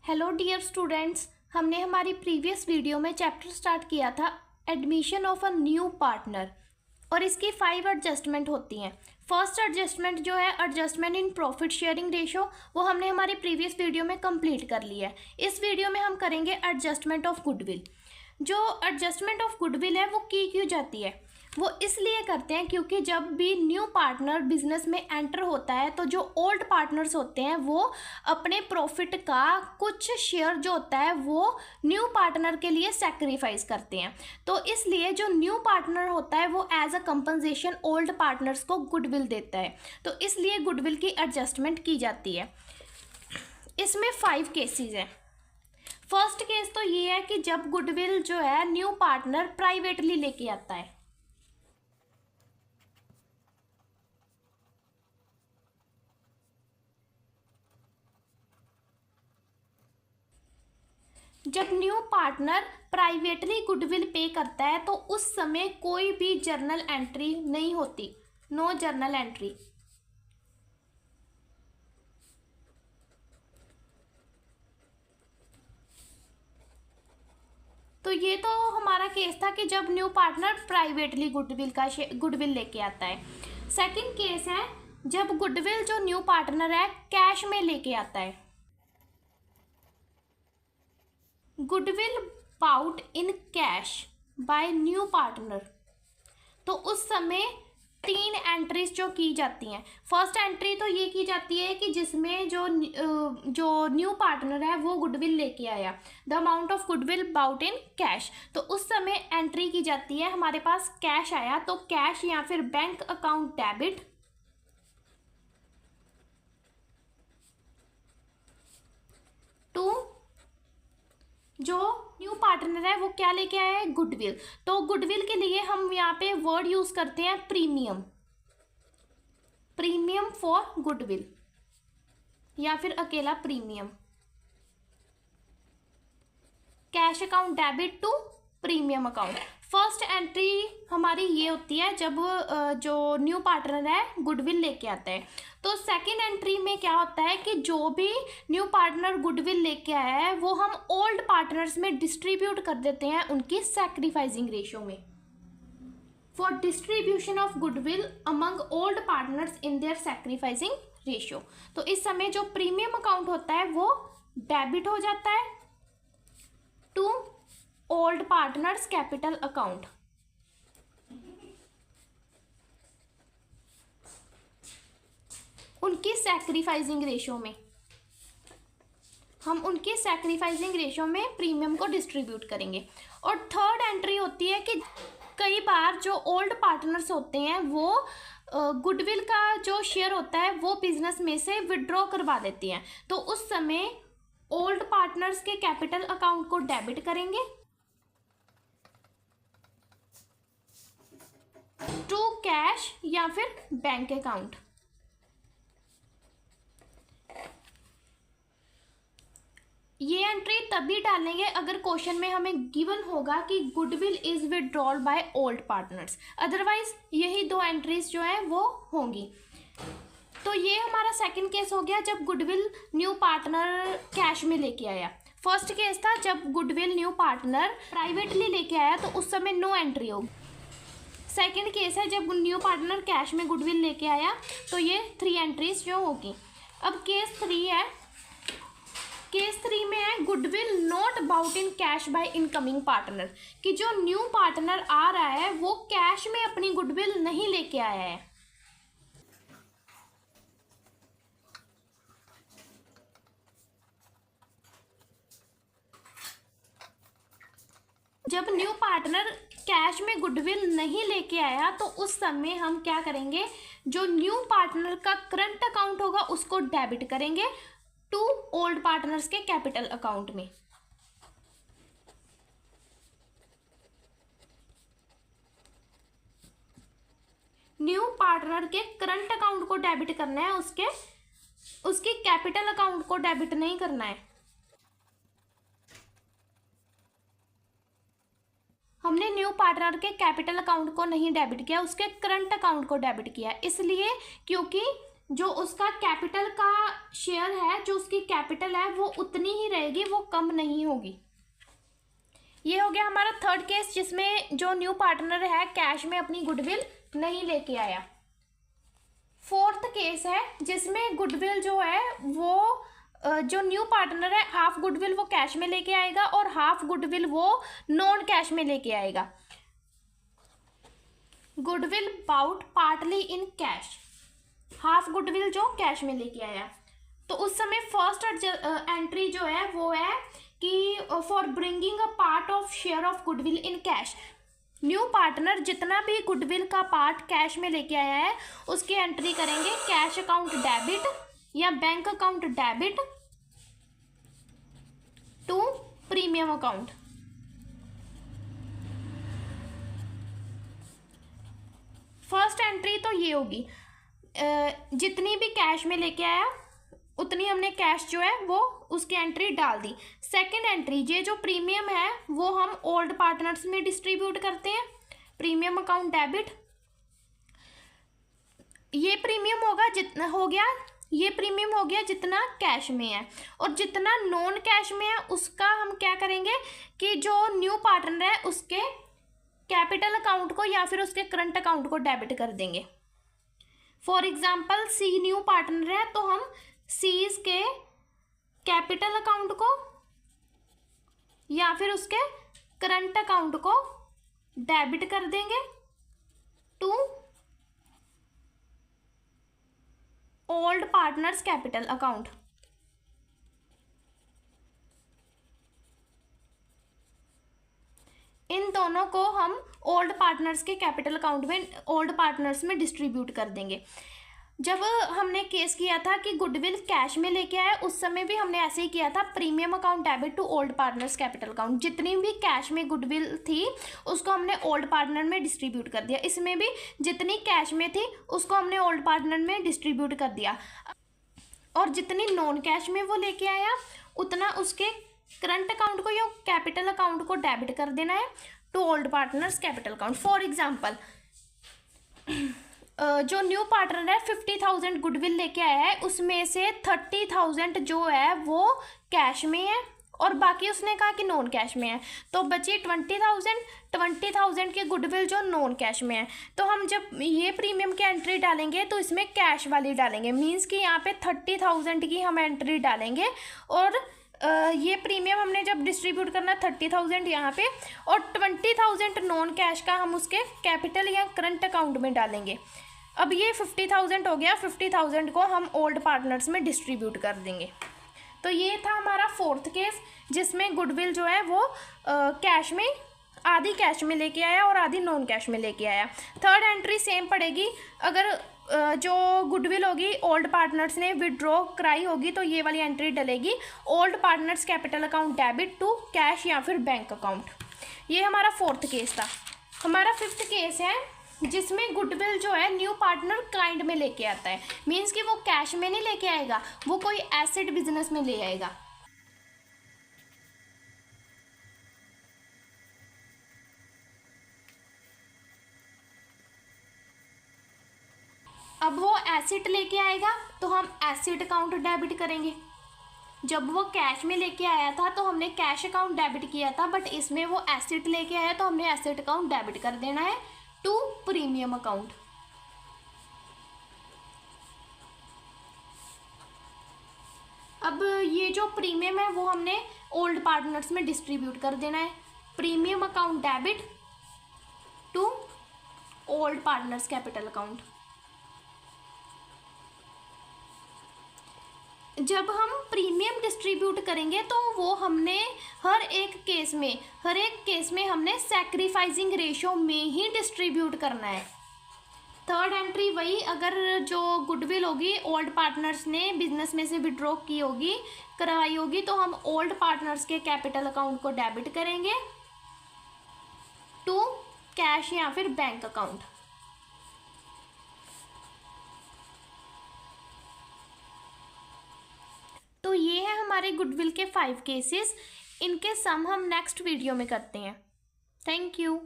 Hello dear students, हमने हमारी previous video में चैप्टर स्टार्ट किया था admission of a new partner और इसकी 5 एडजस्टमेंट होती हैं। फर्स्ट एडजस्टमेंट जो है adjustment in profit sharing ratio, वो हमने हमारी प्रीवियस वीडियो में कंप्लीट कर लिया है। इस वीडियो में हम करेंगे एडजस्टमेंट ऑफ गुडविल। जो एडजस्टमेंट ऑफ गुडविल है वो की क्यों जाती है? वो इसलिए करते हैं क्योंकि जब भी न्यू पार्टनर बिजनेस में एंटर होता है तो जो ओल्ड पार्टनर्स होते हैं वो अपने प्रॉफिट का कुछ शेयर जो होता है वो न्यू पार्टनर के लिए सेक्रीफाइस करते हैं। तो इसलिए जो न्यू पार्टनर होता है वो as a compensation old partners को गुडविल देता है। तो इसलिए गुडविल की एडजस्टमेंट की जाती है। इसमें 5 केसेस हैं। फर्स्ट केस तो ये है कि जब गुडविल जो है न्यू पार्टनर प्राइवेटली लेके आता है। जब न्यू पार्टनर प्राइवेटली गुडविल पे करता है तो उस समय कोई भी जर्नल एंट्री नहीं होती, नो जर्नल एंट्री। तो ये तो हमारा केस था कि जब न्यू पार्टनर प्राइवेटली गुडविल लेके आता है। सेकंड केस है जब गुडविल जो न्यू पार्टनर है कैश में लेके आता है। Goodwill bought in cash by new partner, तो उस समय 3 एंट्रीज जो की जाती हैं। फर्स्ट एंट्री तो ये की जाती है कि जिसमें जो न्यू पार्टनर है वो गुडविल लेके आया, the amount of goodwill bought in cash. तो उस समय एंट्री की जाती है, हमारे पास कैश आया तो कैश या फिर बैंक अकाउंट डेबिट टू जो न्यू पार्टनर है वो क्या लेके आया है, गुडविल। तो गुडविल के लिए हम यहाँ पे वर्ड यूज करते हैं प्रीमियम, प्रीमियम फॉर गुडविल या फिर अकेला premium. Cash account debit to premium account. First entry हमारी ये होती है जब जो न्यू पार्टनर है गुडविल लेके आता है। तो सेकंड एंट्री में क्या होता है कि जो भी न्यू पार्टनर गुडविल लेके आया है वो हम ओल्ड पार्टनर्स में डिस्ट्रीब्यूट कर देते हैं उनकी सैक्रिफाइसिंग रेशियो में। For distribution of goodwill among old partners in their sacrificing ratio. तो इस समय जो प्रीमियम अकाउंट होता है वो डेबिट हो जाता है to old partners capital account. उनकी सैक्रिफाइसिंग रेशियो में हम उनकी सैक्रिफाइसिंग रेशियो में प्रीमियम को डिस्ट्रीब्यूट करेंगे। और थर्ड एंट्री होती है कि कई बार जो ओल्ड पार्टनर्स होते हैं वो गुडविल का जो शेयर होता है वो बिजनेस में से विड्रॉ करवा देते हैं। तो उस समय ओल्ड पार्टनर्स के कैपिटल अकाउंट को डेबिट करेंगे टू कैश या फिर बैंक अकाउंट। ये एंट्री तभी डालेंगे अगर क्वेश्चन में हमें गिवन होगा कि goodwill is withdrawal by old partners, otherwise यही 2 एंट्रीज जो है वो होंगी। तो ये हमारा सेकंड केस हो गया जब गुडविल न्यू पार्टनर कैश में लेके आया। फर्स्ट केस था जब गुडविल न्यू पार्टनर प्राइवेटली लेके आया तो उस समय नो एंट्री होगी। सेकंड केस है जब न्यू पार्टनर कैश में गुडविल लेके आया तो ये 3 एंट्रीज जो होगी। अब केस 3 है, केस 3 में है goodwill not bought in cash by incoming partner, कि जो न्यू पार्टनर आ रहा है वो कैश में अपनी गुडविल नहीं लेके आया है। जब न्यू पार्टनर कैश में गुडविल नहीं लेके आया तो उस समय हम क्या करेंगे, जो न्यू पार्टनर का करंट अकाउंट होगा उसको डेबिट करेंगे टू ओल्ड पार्टनर्स के कैपिटल अकाउंट में। न्यू पार्टनर के करंट अकाउंट को डेबिट करना है, उसके कैपिटल अकाउंट को डेबिट नहीं करना है। हमने न्यू पार्टनर के कैपिटल अकाउंट को नहीं डेबिट किया, उसके करंट अकाउंट को डेबिट किया, इसलिए क्योंकि जो उसका कैपिटल का शेयर है, जो उसकी कैपिटल है वो उतनी ही रहेगी, वो कम नहीं होगी। ये हो गया हमारा थर्ड केस, जिसमें जो न्यू पार्टनर है कैश में अपनी गुडविल नहीं लेके आया। फोर्थ केस है जिसमें गुडविल जो है वो जो न्यू पार्टनर है हाफ गुडविल वो कैश में लेके आएगा और हाफ गुडविल वो नॉन कैश में लेके आएगा। Goodwill brought partly in cash, half goodwill जो कैश में लेके आया। तो उस समय फर्स्ट एंट्री जो है वो है कि for bringing a part of share of goodwill in cash, new partner जितना भी गुडविल का पार्ट कैश में लेके आया है उसकी एंट्री करेंगे कैश अकाउंट डेबिट या bank account debit to premium account. First entry तो ये होगी, जितनी भी कैश में लेके आया उतनी हमने कैश जो है वो उसकी एंट्री डाल दी। सेकंड एंट्री, ये जो प्रीमियम है वो हम ओल्ड पार्टनर्स में डिस्ट्रीब्यूट करते हैं, प्रीमियम अकाउंट डेबिट। ये प्रीमियम होगा जितना हो गया, ये प्रीमियम हो गया जितना कैश में है, और जितना नॉन कैश में है उसका हम क्या करेंगे कि जो न्यू पार्टनर है उसके कैपिटल अकाउंट को या फिर उसके करंट अकाउंट को डेबिट कर देंगे। For example C new partner है तो हम सीज के कैपिटल अकाउंट को या फिर उसके करंट अकाउंट को डेबिट कर देंगे to old partners capital account. इन दोनों को हम ओल्ड पार्टनर्स के कैपिटल अकाउंट में, ओल्ड पार्टनर्स में डिस्ट्रीब्यूट कर देंगे। जब हमने केस किया था कि गुडविल कैश में लेके आया उस समय भी हमने ऐसे ही किया था, premium account debit to old partners capital account. जितनी भी कैश में गुडविल थी उसको हमने ओल्ड पार्टनर में डिस्ट्रीब्यूट कर दिया। इसमें भी जितनी कैश में थी उसको हमने ओल्ड पार्टनर में डिस्ट्रीब्यूट कर दिया, और जितनी नॉन कैश में वो लेके आया उतना उसके करंट अकाउंट को या कैपिटल अकाउंट को डेबिट कर देना है to old partners capital account. For example जो न्यू पार्टनर है 50,000 गुडविल लेके आया है, उसमें से 30,000 जो है वो कैश में है और बाकी उसने कहा कि नॉन कैश में है, तो बची 20,000 की गुडविल जो नॉन कैश में है। तो हम जब ये प्रीमियम की एंट्री डालेंगे तो इसमें कैश वाली डालेंगे, मीन्स कि यहाँ पे 30,000 की हम एंट्री डालेंगे, और ये प्रीमियम हमने जब डिस्ट्रीब्यूट करना 30,000 यहाँ पे, और 20,000 नॉन कैश का हम उसके कैपिटल या करंट अकाउंट में डालेंगे। अब ये 50,000 हो गया, 50,000 को हम ओल्ड पार्टनर्स में डिस्ट्रीब्यूट कर देंगे। तो ये था हमारा फोर्थ केस, जिसमें गुडविल जो है वो कैश में, आधी कैश में लेके आया और आधी नॉन कैश में लेके आया। थर्ड एंट्री सेम पड़ेगी, अगर जो गुडविल होगी ओल्ड पार्टनर्स ने विड्रॉ कराई होगी तो ये वाली एंट्री डलेगी old partners capital account debit to cash या फिर बैंक अकाउंट। ये हमारा फोर्थ केस था। हमारा फिफ्थ केस है जिसमें गुडविल जो है न्यू पार्टनर काइंड में लेके आता है, मीन्स कि वो कैश में नहीं लेके आएगा, वो कोई एसेट बिजनेस में ले आएगा। अब वो एसेट लेके आएगा तो हम एसेट अकाउंट डेबिट करेंगे। जब वो कैश में लेके आया था तो हमने कैश अकाउंट डेबिट किया था, बट इसमें वो एसेट लेके आया तो हमने एसेट अकाउंट डेबिट कर देना है टू प्रीमियम अकाउंट। अब ये जो प्रीमियम है वो हमने ओल्ड पार्टनर्स में डिस्ट्रीब्यूट कर देना है, premium account debit to old partners capital account. जब हम प्रीमियम डिस्ट्रीब्यूट करेंगे तो वो हमने हर एक केस में हमने सैक्रिफाइसिंग रेशो में ही डिस्ट्रीब्यूट करना है। थर्ड एंट्री वही, अगर जो गुडविल होगी ओल्ड पार्टनर्स ने बिजनेस में से विड्रॉ की होगी, करवाई होगी, तो हम ओल्ड पार्टनर्स के कैपिटल अकाउंट को डेबिट करेंगे टू कैश या फिर बैंक अकाउंट। तो ये है हमारे गुडविल के 5 केसेस। इनके सम हम नेक्स्ट वीडियो में करते हैं। Thank you.